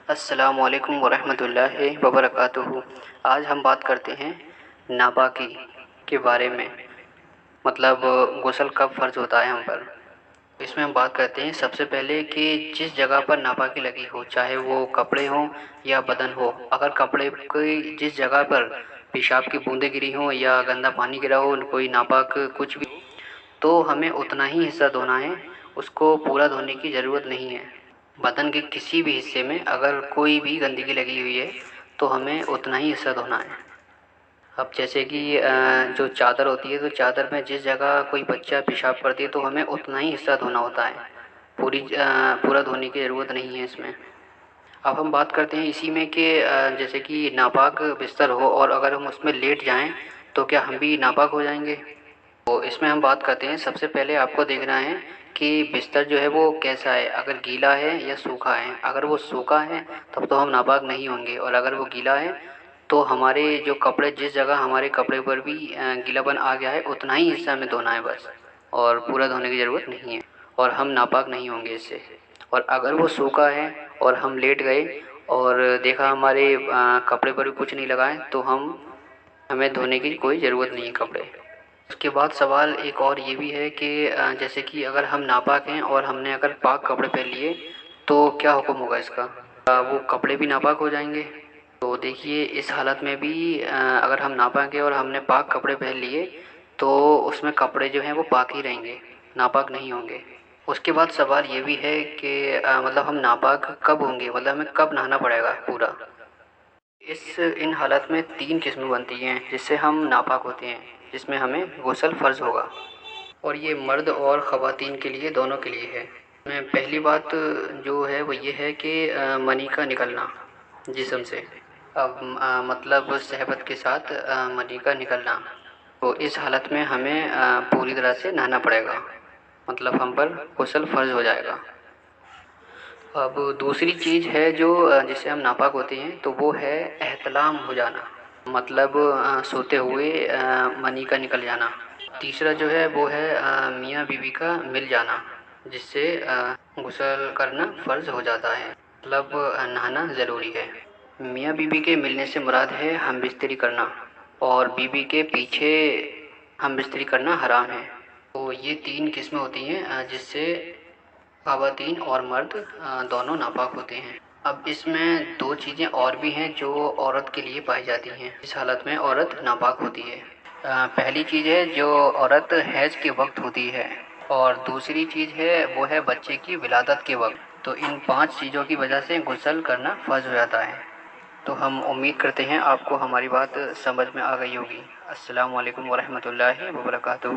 السلام علیکم ورحمۃ اللہ وبرکاتہ۔ آج ہم بات کرتے ہیں ناپاکی کے بارے میں، مطلب غسل کب فرض ہوتا ہے ہم پر۔ اس میں ہم بات کرتے ہیں سب سے پہلے کہ جس جگہ پر ناپاکی لگی ہو، چاہے وہ کپڑے ہوں یا بدن ہو، اگر کپڑے کی جس جگہ پر پیشاب کی بوندیں گری ہوں یا گندا پانی گرا ہو، کوئی ناپاک کچھ بھی، تو ہمیں اتنا ہی حصہ دھونا ہے، اس کو پورا دھونے کی ضرورت نہیں ہے۔ بدن کے کسی بھی حصے میں اگر کوئی بھی گندگی لگی ہوئی ہے تو ہمیں اتنا ہی حصہ دھونا ہے۔ اب جیسے کہ جو چادر ہوتی ہے، تو چادر میں جس جگہ کوئی بچہ پیشاب کرتی ہے تو ہمیں اتنا ہی حصہ دھونا ہوتا ہے، پورا دھونے کی ضرورت نہیں ہے اس میں۔ اب ہم بات کرتے ہیں اسی میں کہ جیسے کہ ناپاک بستر ہو اور اگر ہم اس میں لیٹ جائیں تو کیا ہم بھی ناپاک ہو جائیں گے؟ تو اس میں ہم بات کرتے ہیں، سب سے پہلے آپ کو دیکھنا ہے کہ بستر جو ہے وہ کیسا ہے، اگر گیلا ہے یا سوکھا ہے۔ اگر وہ سوکھا ہے تب تو ہم ناپاک نہیں ہوں گے، اور اگر وہ گیلا ہے تو ہمارے جو کپڑے، جس جگہ ہمارے کپڑے پر بھی گیلا پن آ گیا ہے، اتنا ہی حصہ ہمیں دھونا ہے بس، اور پورا دھونے کی ضرورت نہیں ہے، اور ہم ناپاک نہیں ہوں گے اس سے۔ اور اگر وہ سوکھا ہے اور ہم لیٹ گئے اور دیکھا ہمارے کپڑے پر بھی کچھ نہیں لگا ہے، تو ہمیں دھونے کی کوئی ضرورت نہیں ہے کپڑے۔ اس کے بعد سوال ایک اور یہ بھی ہے کہ جیسے کہ اگر ہم ناپاک ہیں اور ہم نے اگر پاک کپڑے پہن لیے تو کیا حکم ہوگا اس کا؟ وہ کپڑے بھی ناپاک ہو جائیں گے؟ تو دیکھیے، اس حالت میں بھی اگر ہم ناپاک ہیں اور ہم نے پاک کپڑے پہن لیے تو اس میں کپڑے جو ہیں وہ پاک ہی رہیں گے، ناپاک نہیں ہوں گے۔ اس کے بعد سوال یہ بھی ہے کہ مطلب ہم ناپاک کب ہوں گے، مطلب ہمیں کب نہانا پڑے گا پورا؟ ان حالت میں 3 قسمیں بنتی ہیں جس سے ہم ناپاک ہوتے ہیں، جس میں ہمیں غسل فرض ہوگا، اور یہ مرد اور خواتین کے لیے، دونوں کے لیے ہے۔ میں پہلی بات جو ہے وہ یہ ہے کہ منی کا نکلنا جسم سے، اب مطلب صحبت کے ساتھ منی کا نکلنا، تو اس حالت میں ہمیں پوری طرح سے نہانا پڑے گا، مطلب ہم پر غسل فرض ہو جائے گا۔ اب دوسری چیز ہے جو جس سے ہم ناپاک ہوتے ہیں، تو وہ ہے احتلام ہو جانا، مطلب سوتے ہوئے منی کا نکل جانا۔ تیسرا جو ہے وہ ہے میاں بیوی کا مل جانا، جس سے غسل کرنا فرض ہو جاتا ہے، مطلب نہانا ضروری ہے۔ میاں بیوی کے ملنے سے مراد ہے ہم بستری کرنا، اور بیوی کے پیچھے ہم بستری کرنا حرام ہے۔ تو یہ 3 قسمیں ہوتی ہیں جس سے خواتین اور مرد دونوں ناپاک ہوتے ہیں۔ اب اس میں 2 چیزیں اور بھی ہیں جو عورت کے لیے پائی جاتی ہیں، اس حالت میں عورت ناپاک ہوتی ہے۔ پہلی چیز ہے جو عورت حیض کے وقت ہوتی ہے، اور دوسری چیز ہے وہ ہے بچے کی ولادت کے وقت۔ تو ان 5 چیزوں کی وجہ سے غسل کرنا فرض ہو جاتا ہے۔ تو ہم امید کرتے ہیں آپ کو ہماری بات سمجھ میں آ گئی ہوگی۔ السلام علیکم ورحمۃ اللہ وبرکاتہ۔